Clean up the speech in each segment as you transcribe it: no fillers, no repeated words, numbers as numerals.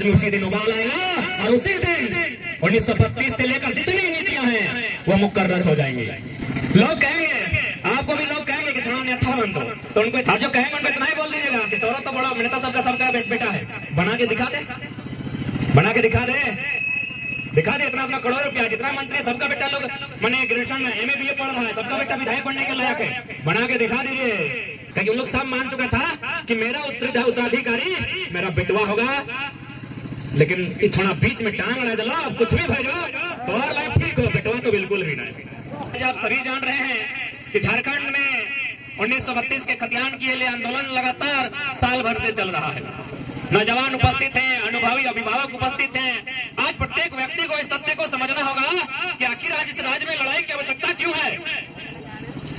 कि उसी दिन उबाल आएगा और उसी दिन 1932 से लेकर जितनी नीतियां हैं वो मुकर्रर हो जाएंगी। लोग कहेंगे, आपको भी लोग कहेंगे कि छान यथा बन दो, तो उनको आप जो कहेंगे उनको इतना ही बोल दीजिएगा कि तोरा तो बड़ा नेता सबका बेटा है, बना के दिखा दे, बना के दिखा दे, दिखा दे इतना अपना करोड़ रुपया, जितना मंत्री सबका बेटा लोग मैंने ग्रेजुएशन में MA BA पढ़ रहा है, सबका बेटा विधायक बनने के लायक है, बना के दिखा दीजिए। क्योंकि उन लोग सब मान चुका था कि मेरा उत्तराधिकारी मेरा बेटवा होगा, लेकिन थोड़ा बीच में टांग लगा दो, अब कुछ भी भेजो तो और लाइफ ठीक हो, बेटवा तो बिल्कुल भी नहीं। आप सभी जान रहे हैं कि झारखंड में 1932 के खतियान के लिए आंदोलन लगातार साल भर से चल रहा है। नौजवान उपस्थित हैं, अनुभवी अभिभावक उपस्थित हैं। आज प्रत्येक व्यक्ति को इस तथ्य को समझना होगा कि आखिर आज इस राज्य में लड़ाई की आवश्यकता क्यों है।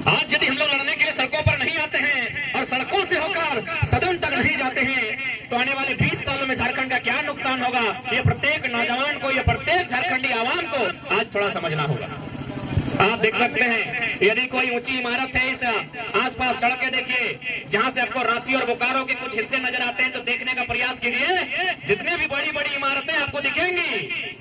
आज यदि हम लोग लड़ने के लिए सड़कों पर नहीं आते हैं और सड़कों से होकर सदन तक नहीं जाते हैं, तो आने वाले 20 सालों में झारखंड का क्या नुकसान होगा, ये प्रत्येक नौजवान को, ये प्रत्येक झारखंडी आवाम को आज थोड़ा समझना होगा। आप देख सकते हैं, यदि कोई ऊंची इमारत है, इस आसपास सड़कें देखिए, जहां से आपको रांची और बोकारो के कुछ हिस्से नजर आते हैं, तो देखने का प्रयास कीजिए। जितने भी बड़ी बड़ी इमारतें आपको दिखेंगी,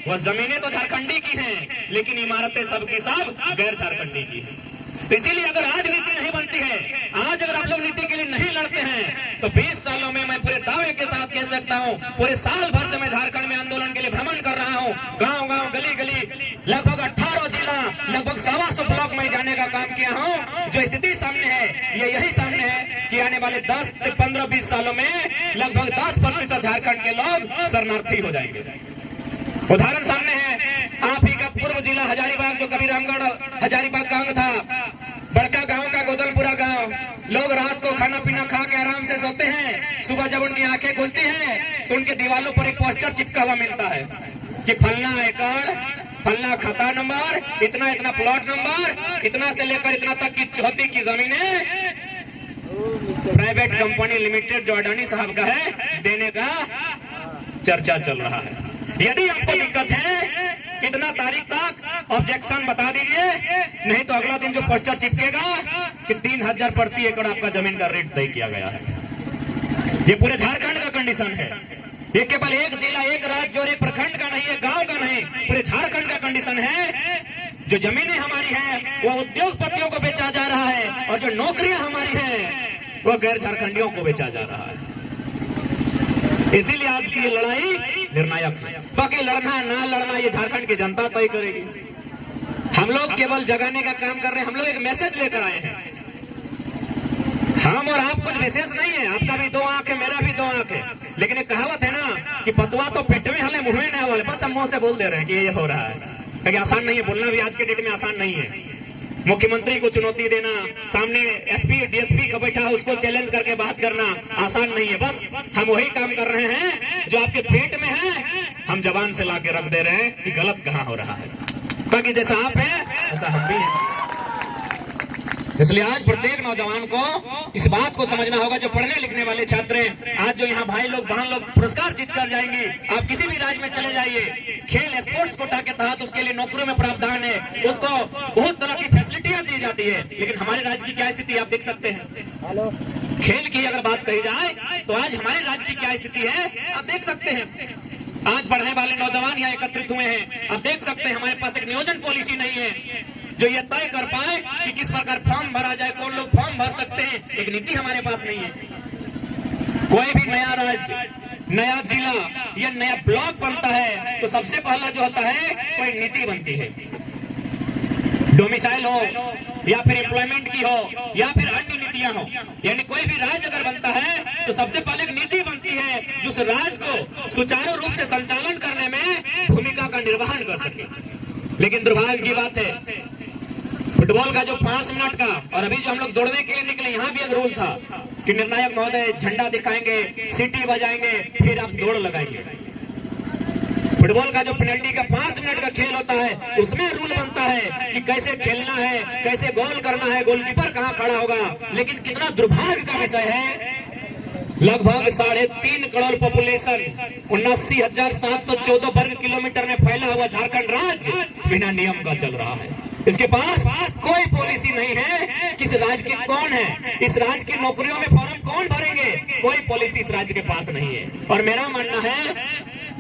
वह जमीनें तो झारखंडी की हैं, लेकिन इमारतें सबकी सब गैर झारखंडी की हैं। तो इसीलिए अगर आज नीति नहीं बनती है, आज अगर आप लोग नीति के लिए नहीं लड़ते हैं, तो 20 सालों में मैं पूरे दावे के साथ कह सकता हूं, पूरे साल भर से मैं झारखंड में आंदोलन के लिए भ्रमण कर रहा हूं, गांव गांव गली गली लगभग 18 जिला, लगभग 125 ब्लॉक में जाने का काम किया हूं। जो स्थिति सामने है, ये यही सामने है कि आने वाले 10 से 15-20 सालों में लगभग 10% झारखंड के लोग शरणार्थी हो जाएंगे। उदाहरण सामने है, आप ही का पूर्व जिला हजारीबाग, जो कभी रामगढ़ हजारीबाग गांव था, बड़का गांव का गोदलपुरा गांव, लोग रात को खाना पीना खा के आराम से सोते हैं, सुबह जब उनकी आंखें खुलती हैं तो उनके दीवारों पर एक पोस्टर चिपका हुआ मिलता है कि फलना एकड़, फलना खाता नंबर, इतना इतना प्लॉट नंबर, इतना से लेकर इतना तक की चौथी की जमीनें प्राइवेट कंपनी लिमिटेड जो अडानी साहब का है, देने का चर्चा चल रहा है। यदि आपको दिक्कत है, इतना तारीख तक ऑब्जेक्शन बता दीजिए, नहीं तो अगला दिन जो पोस्टर चिपकेगा कि 3000 प्रति एकड़ आपका जमीन का रेट तय किया गया है। ये पूरे झारखंड का कंडीशन है। ये केवल एक जिला, एक राज्य और एक प्रखंड का नहीं है, गांव का नहीं, पूरे झारखंड का कंडीशन है। जो जमीनें हमारी हैं वो उद्योगपतियों को बेचा जा रहा है, और जो नौकरियां हमारी हैं वो गैर झारखंडियों को बेचा जा रहा है। इसीलिए आज की ये लड़ाई निर्णायक है। बाकी लड़ना ना लड़ना ये झारखंड की जनता तय करेगी। हम लोग केवल जगाने का काम कर रहे हैं, हम लोग एक मैसेज लेकर आए हैं। हम और आप कुछ विशेष नहीं है, आपका भी 2 आंख है, मेरा भी 2 आंख है, लेकिन एक कहावत है ना कि पतवा तो पेट में हले मुंह में नहीं वाले, बस हम मुंह से बोल दे रहे हैं कि ये हो रहा है। क्योंकि आसान नहीं है, बोलना भी आज के डेट में आसान नहीं है। मुख्यमंत्री को चुनौती देना, सामने SP DSP का बैठा है उसको चैलेंज करके बात करना आसान नहीं है। बस हम वही काम कर रहे हैं जो आपके पेट में है, हम जबान से लाके रख दे रहे हैं कि गलत कहां हो रहा है। बाकी जैसा आप हैं ऐसा हम भी हैं। इसलिए आज प्रत्येक नौजवान को इस बात को समझना होगा, जो पढ़ने लिखने वाले छात्र हैं, आज जो यहाँ भाई लोग बहन लोग पुरस्कार जीत कर जाएंगे, आप किसी भी राज्य में चले जाइए, खेल स्पोर्ट्स कोटा के तहत उसके लिए नौकरियों में प्रावधान है, उसको बहुत तरह की फैसिलिटियां दी जाती है। लेकिन हमारे राज्य की क्या स्थिति आप देख सकते हैं। खेल की अगर बात कही जाए तो आज हमारे राज्य की क्या स्थिति है आप देख सकते हैं। आज पढ़ने वाले नौजवान यहाँ एकत्रित हुए हैं, आप देख सकते हैं हमारे पास एक नियोजन पॉलिसी नहीं है जो ये तय कर पाए कि किस प्रकार फॉर्म भरा जाए, कौन लोग फॉर्म भर सकते हैं। एक नीति हमारे पास नहीं है। कोई भी नया राज्य, नया जिला या नया ब्लॉक बनता है तो सबसे पहला जो होता है कोई नीति बनती है, डोमिसाइल हो या फिर एम्प्लॉयमेंट की हो या फिर अन्य नीतियां हो। यानी कोई भी राज्य अगर बनता है तो सबसे पहले एक नीति बनती है जो उस राज्य को सुचारू रूप से संचालन करने में भूमिका का निर्वहन कर सके। लेकिन दुर्भाग्य की बात है, फुटबॉल का जो 5 मिनट का, और अभी जो हम लोग दौड़ने के लिए निकले, यहाँ भी एक रूल था कि निर्णायक महोदय झंडा दिखाएंगे, सीटी बजाएंगे, फिर आप दौड़ लगाएंगे। फुटबॉल का जो पेनल्टी का 5 मिनट का खेल होता है उसमें रूल बनता है कि कैसे खेलना है, कैसे गोल करना है, गोलकीपर कहाँ खड़ा होगा। लेकिन कितना दुर्भाग्य का विषय है, लगभग 3.5 करोड़ पॉपुलेशन, 79,714 वर्ग किलोमीटर में फैला हुआ झारखंड राज्य बिना नियम का चल रहा है। इसके पास कोई पॉलिसी नहीं है कि इस राज्य के कौन है, इस राज्य की नौकरियों में फॉर्म कौन भरेंगे, कोई पॉलिसी इस राज्य के पास नहीं है। और मेरा मानना है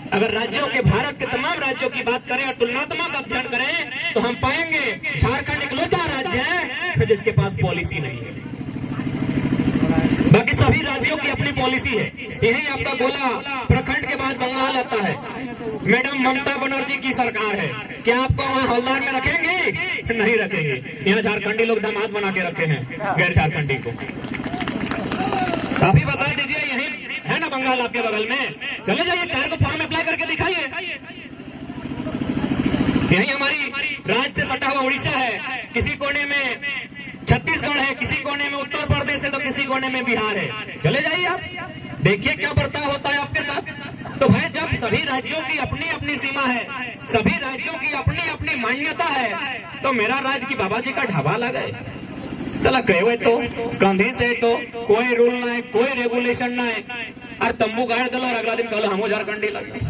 अगर राज्यों के, भारत के तमाम राज्यों की बात करें और तुलनात्मक अध्ययन करें तो हम पाएंगे झारखंड इकलौता राज्य है जिसके पास पॉलिसी नहीं है। बाकी सभी राज्यों की अपनी पॉलिसी है। यही आपका गोला प्रखंड के बाद बंगाल आता है। मैडम ममता बनर्जी की सरकार है, क्या आपको वहाँ हवलदार में रखेंगे? नहीं रखेंगे। यहाँ झारखंडी लोग दामाद बना के रखे हैं गैर झारखंडी को। अभी बता दीजिए, यही है ना बंगाल आपके बगल में? चले जाइए, 4 को फॉर्म अप्लाई करके दिखाइए। यही हमारी राज्य से सटा हुआ उड़ीसा है, किसी कोने में छत्तीसगढ़ है, किसी कोने में उत्तर प्रदेश है, तो किसी कोने में बिहार है। चले जाइए आप, देखिए क्या बर्ताव होता है आपके साथ। तो भाई जब सभी राज्यों की अपनी अपनी सीमा है, सभी राज्यों की अपनी अपनी मान्यता है, तो मेरा राज्य की बाबा जी का ढाबा लगा है। चला कहे तो कंधे से तो कोई रूल ना है, कोई रेगुलेशन ना है, और तंबू गाड़ दलो और अगला दिन कहो हम झारखंडी लगे।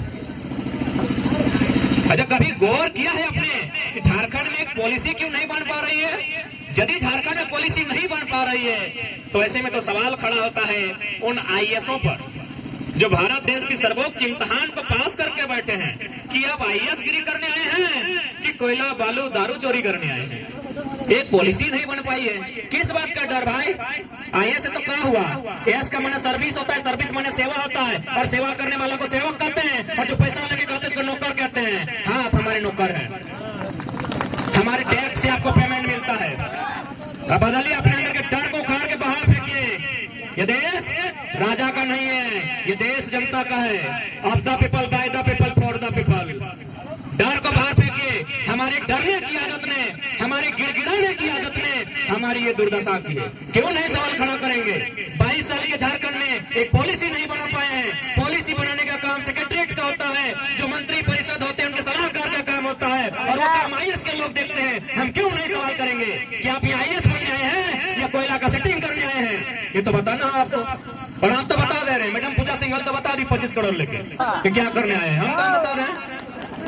अच्छा कभी गौर किया है अपने कि झारखंड में एक पॉलिसी क्यों नहीं बन पा रही है? यदि झारखंड में पॉलिसी नहीं बन पा रही है तो ऐसे में तो सवाल खड़ा होता है उन आईएएसओं पर जो भारत देश की सर्वोच्च इम्तिहान को पास करके बैठे हैं कि अब आईएएस गिरी करने आए हैं कि कोयला बालू दारू चोरी करने आए हैं। एक पॉलिसी नहीं बन पाई है। किस बात का डर भाई? आईएएस से तो क्या हुआ? एएस का माने सर्विस होता है, सर्विस माने सेवा होता है, और सेवा करने वालों को सेवक कहते हैं, और जो पैसा वाले के कहते हैं उसको नौकर कहते हैं। हाँ आप हमारे नौकर हैं, हमारे टैक्स से आपको पेमेंट मिलता है। अब बदलिए अपने अंदर के डर को उखाड़ के बाहर फेंकिए। ये देश राजा का नहीं है, ये देश जनता का है। Of the people, by the people, for the people. डर को बाहर फेंकिए। हमारे डरने की आदत ने, हमारे गिड़गिड़ाने की आदत ने हमारी ये दुर्दशा की है। क्यों नहीं सवाल खड़ा करेंगे? 22 साल के झारखंड में एक पॉलिसी नहीं बना पाए हैं। पॉलिसी बनाने का काम सेक्रेटरीट का होता है, जो मंत्री परिषद होते हैं उनके सलाहकार का काम होता है, और वो काम आईएएस के लोग देखते हैं। हम क्यों नहीं सवाल करेंगे कि आप यहाँ आईएएस बनने आए हैं या कोयला का सेटिंग करने आए हैं? ये तो बताना आपको, और आप तो बता दे रहे हैं। मैडम पूजा सिंघल तो बता दी 25 करोड़ लेके कि क्या करने आए हैं। हम कहाँ बता रहे हैं?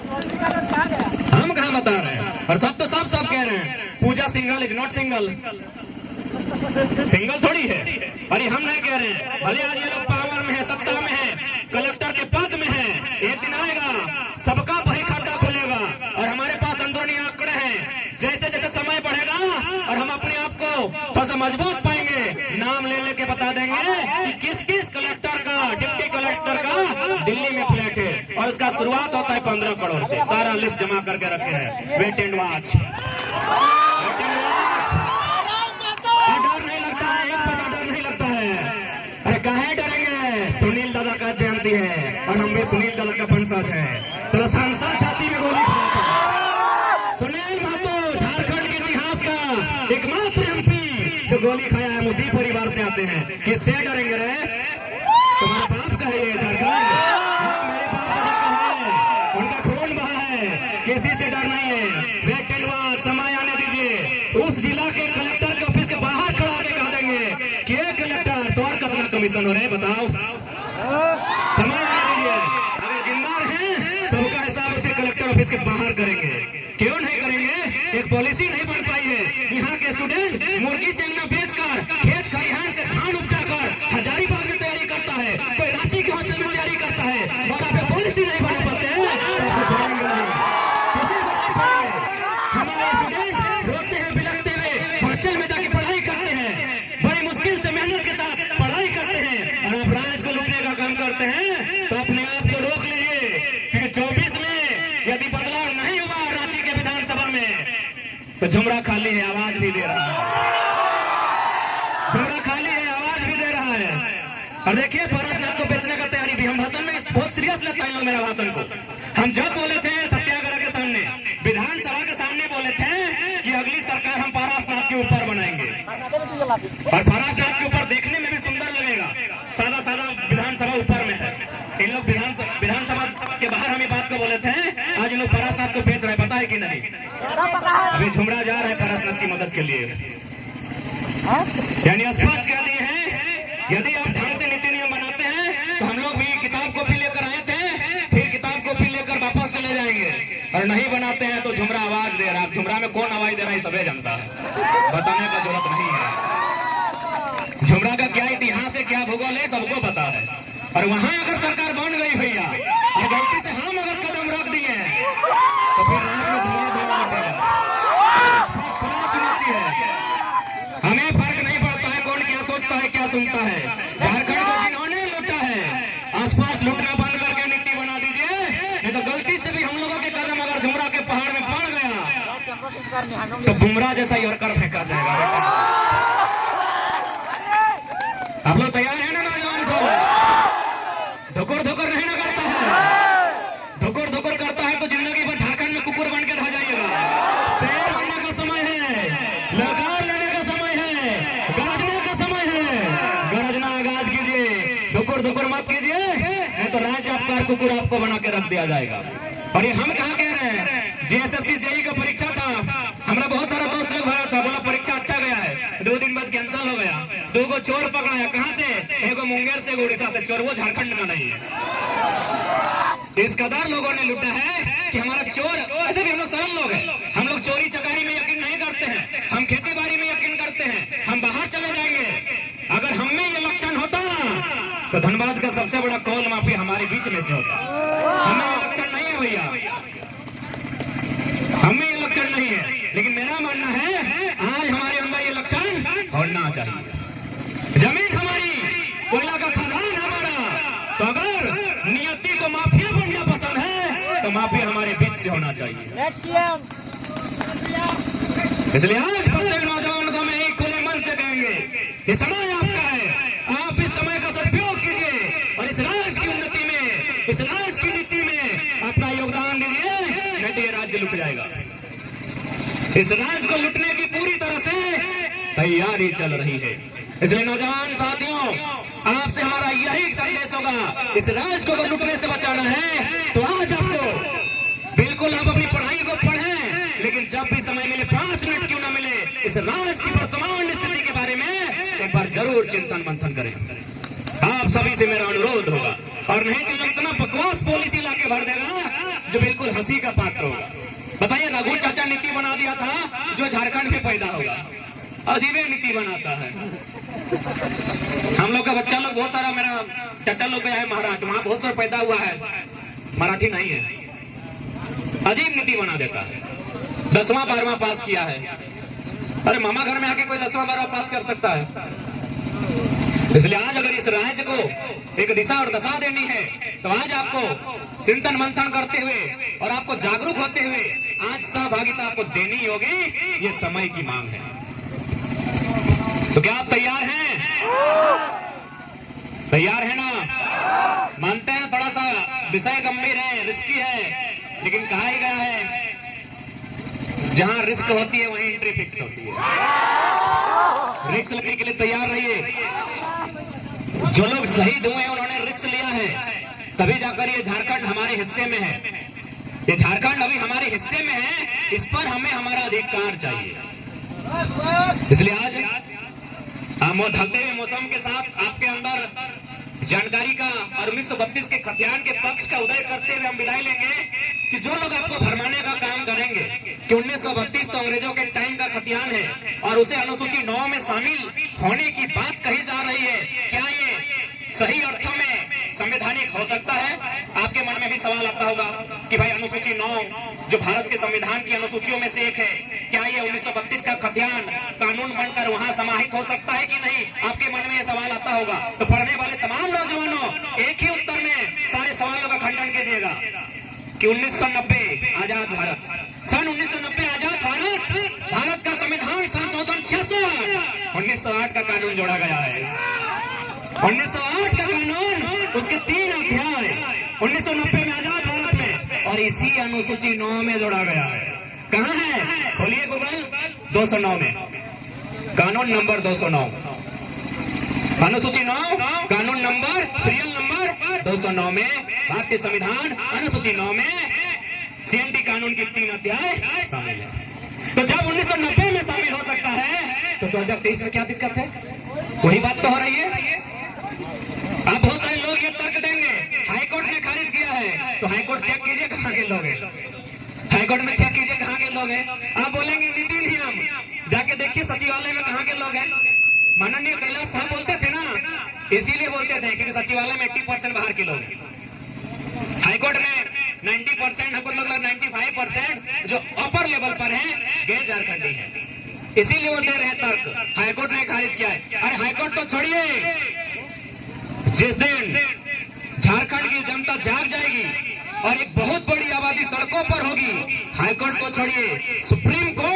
हम कहाँ बता रहे हैं? और सब तो सब कह रहे हैं Pooja Singhal is not single. Single थोड़ी है। अरे हम नहीं कह रहे हैं, भले आज ये लोग पावर में है, सत्ता में है, कलेक्टर के पद में है, एक दिन आएगा सबका बही खाता खुलेगा, और हमारे पास अंदरूनी आंकड़े हैं। जैसे जैसे समय बढ़ेगा और हम अपने आप को थोड़ा सा मजबूत पाएंगे, नाम ले लेके बता देंगे कि किस किस कलेक्टर का, डिप्टी कलेक्टर का दिल्ली में फ्लैट है, और उसका शुरुआत होता है 15 करोड़ से। सारा लिस्ट जमा करके रखे हैं। Wait and watch. डर नहीं लगता है, एक पैसा डर नहीं लगता है। अरे काहे डरेंगे? सुनील दादा का जयंती है और हम भी सुनील दादा का वंशज है। चलो सांसद छाती में गोली खाया। सुनील महतो झारखंड के इतिहास का एकमात्र एमपी जो गोली खाया है, उसी परिवार से आते हैं। किससे डरेंगे रे? तुम्हारे बाप का है ये झारखंड, मेरे बाप का है, उनका खून बहा है, किसी से डर नहीं है। वेट एंड वॉच, समय आने दीजिए। उस जिला के कलेक्टर के ऑफिस के बाहर खड़ा के कह देंगे कि कलेक्टर तो और कितना कमीशन हो रहे हैं बताओ। समय आने दीजिए। अगर जिम्मेदार हैं सबका हिसाब उसके कलेक्टर ऑफिस के बाहर करेंगे। क्यों नहीं करेंगे? एक पॉलिसी नहीं बन पाई है। यहाँ के स्टूडेंट मुर्गी चंगना बेचकर, खेत खलिहान से धान उपजाकर हजारीबाग में तैयारी करता है, कोई रांची के हॉस्टल में तैयारी करता है। वहां पे पॉलिसी नहीं बना पाते हैं, हमारे स्टूडेंट रोते हैं बिलखते हुए हॉस्टल में जाके पढ़ाई करते हैं, बड़ी मुश्किल से मेहनत के साथ पढ़ाई करते हैं, और आप राज को लूटने का काम करते हैं। तो अपने आप को रोक लीजिए, क्योंकि 24 में यदि बदलाव नहीं हुआ रांची के विधानसभा में तो झुमरा खाली है, आवाज भी दे रहा है। झुमरा खाली है, आवाज भी दे रहा है। और देखिए पारसनाथ को बेचने का तैयारी भी, हम भाषण में बहुत सीरियस लगता है लोग मेरा भाषण को। हम जब बोले थे सत्याग्रह के सामने, विधानसभा के सामने बोले थे कि अगली सरकार हम पारसनाथ के ऊपर बनाएंगे, और पारसनाथ के ऊपर देखने में भी सुंदर लगेगा। सादा सादा विधानसभा ऊपर में है। इन लोग विधानसभा के बाहर हम ये बात को बोले थे, आज इन लोग पारसनाथ को बेच रहे हैं, पता है कि नहीं? अभी झुमरा जा रहा है पारसनाथ की मदद के लिए। यानी स्पष्ट कह दिए हैं, यदि आप ढंग से नीति नियम बनाते हैं तो हम लोग भी किताब कॉपी लेकर आए थे, फिर किताब कॉपी लेकर वापस चले जाएंगे। और नहीं बनाते हैं तो झुमरा आवाज दे रहा है। झुमरा में कौन आवाज दे रहा है सबे जानता है, बताने का जरूरत नहीं है। झुमरा का क्या इतिहास है, क्या भूगोल है, सबको पता है। और वहां अगर सरकार बन गई भैया और गलती से तो बुमराह जैसा ही और कर फेंका जाएगा। आप लोग तैयार है ना नौजवान सब? धुकुर धुकुर नहीं ना करता है, धुकुर धुकुर करता है तो जिंदगी भर झारखंड में कुकुर बन के रह जाइएगा। शेर बनने का समय है, लगाम लेने का समय है, गरजने का समय है। गरजना आगाज कीजिए, धुकुर धुकुर मत कीजिए, नहीं तो राज्य आपका कुकुर आपको बना के रख दिया जाएगा। और ये हम कहाँ कह रहे हैं? जेएसएससी जेई का परीक्षा था, हमारा बहुत सारा दोस्त लोग भरा था, बोला परीक्षा अच्छा गया है, 2 दिन बाद कैंसिल हो गया। 2 को चोर पकड़ाया, कहां से? एक मुंगेर से, उड़ीसा से चोर, वो झारखंड का नहीं है। इस कदर लोगों ने लूटा है कि हमारा चोर, ऐसे भी हम लोग सरल लोग हैं, हम लोग चोरी चकारी में यकीन नहीं करते हैं, हम खेती बाड़ी में यकीन करते हैं, हम बाहर चले जाएंगे। अगर हम में ये लक्षण होता तो धनबाद का सबसे बड़ा कौल माफी हमारे बीच में से होता। हमें ये लक्षण नहीं है भैया, हमें ये लक्षण नहीं है, लेकिन मेरा मानना है आज हमारे अंदर ये लक्षण होना चाहिए। जमीन हमारी, कोयला का खजान हमारा, तो अगर नियति को माफिया बनना पसंद है तो माफिया हमारे बीच से होना चाहिए। इसलिए आज प्रत्येक नौजवान को मैं एक खुले मन से कहेंगे, ये समय आपका है, आप इस समय का सदुपयोग कीजिए और इस राज्य की उन्नति में, इस राज्य की नीति में अपना योगदान दीजिए, नहीं तो ये राज्य लुट जाएगा। इस राज्य को लुटने की पूरी तरह से तैयारी चल रही है। इसलिए नौजवान साथियों, आपसे हमारा यही संदेश होगा, इस राज्य को अगर लुटने से बचाना है तो आज आपको बिल्कुल आप अपनी पढ़ाई को पढ़ें, लेकिन जब भी समय मिले, 5 मिनट क्यों ना मिले, इस राज्य की वर्तमान स्थिति के बारे में एक बार जरूर चिंतन मंथन करें। आप सभी से मेरा अनुरोध होगा, और नहीं तो इतना बकवास पॉलिसी लाके भर देगा जो बिल्कुल हंसी का पात्र होगा। बताइए, रघु चाचा नीति बना दिया था जो झारखंड में पैदा होगा, अजीबे नीति बनाता है। हम लोग का बच्चा लोग बहुत सारा, मेरा चाचा लोग गया है महाराष्ट्र, वहां बहुत सारा पैदा हुआ है, मराठी नहीं है, अजीब नीति बना देता है। 10वां 12वां पास किया है, अरे मामा घर में आके कोई 10वां 12वां पास कर सकता है? इसलिए आज अगर इस राज्य को एक दिशा और दशा देनी है तो आज आपको चिंतन मंथन करते हुए और आपको जागरूक होते हुए आज सहभागिता आपको देनी होगी, ये समय की मांग है। तो क्या आप तैयार हैं? तैयार है ना? मानते हैं थोड़ा सा विषय गंभीर है, रिस्की है, लेकिन कहा ही गया है जहां रिस्क होती है वहीं एंट्री फिक्स होती है। रिस्क लेने के लिए तैयार रहिए। जो लोग शहीद हुए हैं उन्होंने रिस्क लिया है, तभी जाकर ये झारखंड हमारे हिस्से में है। ये झारखंड अभी हमारे हिस्से में है, इस पर हमें हमारा अधिकार चाहिए। इसलिए आज ढलते हुए मौसम के साथ आपके अंदर जानकारी का और 1932 के खतियान के पक्ष का उदय करते हुए हम विदाई लेंगे कि जो लोग आपको भरमाने का काम करेंगे कि 1932 तो अंग्रेजों के टाइम का खतियान है और उसे अनुसूची 9 में शामिल होने की बात कही जा रही है, क्या ये सही अर्थों में संवैधानिक हो सकता है? आपके मन में भी सवाल आता होगा कि भाई अनुसूची 9 जो भारत के संविधान की अनुसूचियों में से एक है, क्या ये 1932 का खतियान कानून बनकर वहां समाहित हो सकता है कि नहीं? आपके मन में ये सवाल आता होगा। तो पढ़ने वाले तमाम नौजवानों, एक ही उत्तर में सारे सवालों का खंडन कीजिएगा कि 1990 आजाद भारत, सन 1990 आजाद भारत, भारत का संविधान संशोधन 66, 1908 का कानून जोड़ा गया है। 1908 का कानून, उसके 3 अध्याय 1990 में आजाद भारत में, और इसी अनुसूची 9 में जोड़ा गया है। कहाँ है? खोलिए गूगल, 209 में, कानून नंबर 209, अनुसूची 9, कानून नंबर, सीरियल नंबर 209 में भारतीय संविधान अनुसूची 9 में सीएनटी कानून की 3 अध्याय शामिल है। तो जब 1990 में शामिल हो सकता है तो 2023 में क्या दिक्कत है? वही बात तो हो रही है। अब बहुत सारे लोग ये तर्क देंगे हाईकोर्ट ने खारिज किया है, तो हाईकोर्ट चेक कीजिए कहाँ के लोग हैं, हाईकोर्ट में चेक कीजिए कहाँ के लोग हैं। आप बोलेंगे नीति नियम, जाके देखिए सचिवालय में कहाँ के लोग हैं। माननीय कैलाश साहब बोलते थे ना, इसीलिए बोलते थे क्योंकि सचिवालय में 80% बाहर के लोग हैं। हाईकोर्ट में 90%, हमको लोग 95% जो अपर लेवल पर हैं गैर झारखंडी हैं, इसीलिए वो दे रहे हैं तर्क। हाईकोर्ट ने खारिज किया है। अरे हाईकोर्ट तो छोड़िए, जिस दिन झारखंड की जनता जाग जाएगी और एक बहुत बड़ी आबादी सड़कों पर होगी, हाईकोर्ट को छोड़िए, सुप्रीम कोर्ट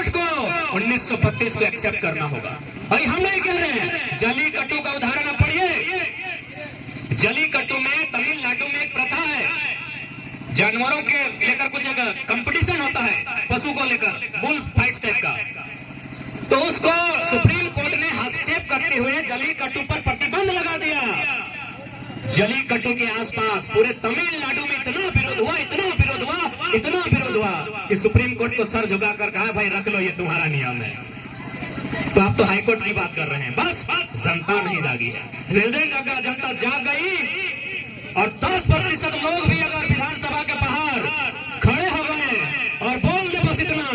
132 को एक्सेप्ट करना होगा। और हम नहीं कह रहे हैं, जलीकट्टू का उदाहरण आप पढ़िए। जलीकट्टू में तमिलनाडु में एक प्रथा है, जानवरों के लेकर कुछ एक कंपटीशन होता है, पशु को लेकर, बुल फाइट टाइप का। तो उसको सुप्रीम कोर्ट ने हस्तक्षेप करते हुए जलीकट्टू पर प्रतिबंध लगा दिया। जलीकट्टू के आसपास पूरे तमिलनाडु में इतना विरोध हुआ, इतना विरोध हुआ, इतना विरोध हुआ कि सुप्रीम कोर्ट को सर झुकाकर कहा, भाई रख लो, ये तुम्हारा नियम है। तो आप तो हाईकोर्ट की बात कर रहे हैं। बस जनता नहीं जागी है। जिस दिन जनता जाग गई और 10% लोग भी अगर विधानसभा के बाहर खड़े हो गए और बोल दे बस इतना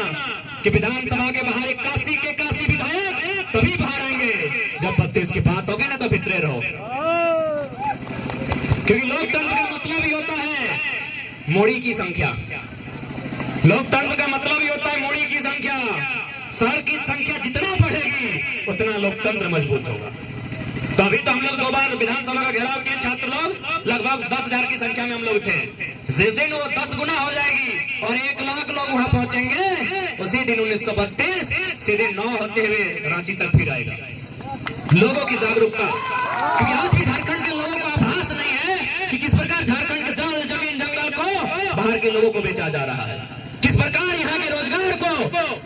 कि विधानसभा के बाहर 81 के 81 विधायक तभी बाहर आएंगे, जब 32 की बात होगी ना तो भितरे रहो। क्योंकि लोकतंत्र का मतलब ही होता है मोड़ी की संख्या। लोकतंत्र का मतलब ही होता है मोड़ी की संख्या। सर की संख्या जितना बढ़ेगी उतना लोकतंत्र मजबूत होगा। तो अभी तो हम लोग 2 बार विधानसभा का घेराव किए, छात्र लोग लगभग 10,000 की संख्या में हम लोग थे। जिस दिन वो 10 गुना हो जाएगी और 1 लाख लोग वहां पहुंचेंगे, उसी दिन 1932 सीधे 9 होते हुए रांची तक फिर आएगा। लोगों की जागरूकता, क्योंकि आज की झारखंड के लोगों को आभास नहीं है कि किस प्रकार झारखंड के जल जमीन जंगल को बाहर के लोगों को बेचा जा रहा है, किस प्रकार यहाँ के रोजगार को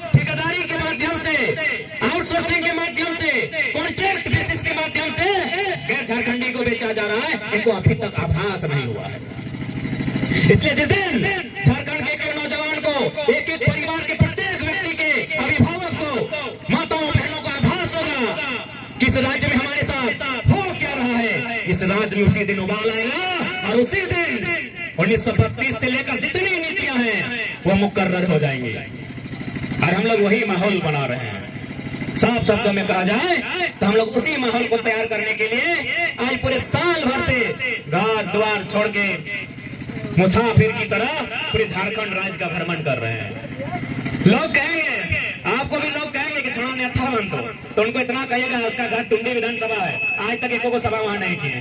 ठेकेदारी के माध्यम से, आउटसोर्सिंग के माध्यम से, कॉन्ट्रैक्ट बेसिस के माध्यम से गैर झारखंडी को बेचा जा रहा है। इनको अभी तक आभास नहीं हुआ है। इसलिए जिस दिन झारखंड के एक नौजवान को, एक एक परिवार के प्रत्येक व्यक्ति के अभिभावक को, माताओं बहनों को आभास होगा कि इस राज्य में हमारे साथ हो क्या रहा है, इस राज्य में उसी दिन उबाल आएगा और उसी दिन 1932 से लेकर जितनी नीतियां हैं वो मुकर्रर हो जाएंगी। और हम लोग वही माहौल बना रहे हैं। साफ शब्दों में कहा जाए तो हम लोग उसी माहौल को तैयार करने के लिए आज पूरे साल भर से घर द्वार छोड़ के मुसाफिर की तरह पूरे झारखंड राज्य का भ्रमण कर रहे हैं। लोग कहेंगे, आपको भी लोग कहेंगे कि छोड़ा अन्यथा मन तो उनको इतना कहिएगा, उसका घर टुंडी विधानसभा है, आज तक एको को सभा वहां नहीं किए।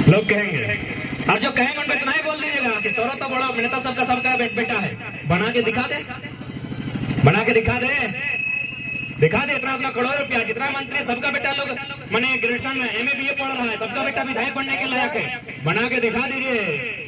लोग कहेंगे, और जो कहेंगे उनको इतना ही बोल दीजिएगा कि तोरो तो बड़ा नेता सबका बेटा है, बना के दिखा दे, बना के दिखा दे, दिखा दे इतना अपना करोड़ रुपया, जितना मंत्री सबका बेटा लोग मैंने ग्रेजुएशन में MA BA पढ़ रहा है, सबका बेटा विधायक बनने के लायक है, बना के दिखा दीजिए।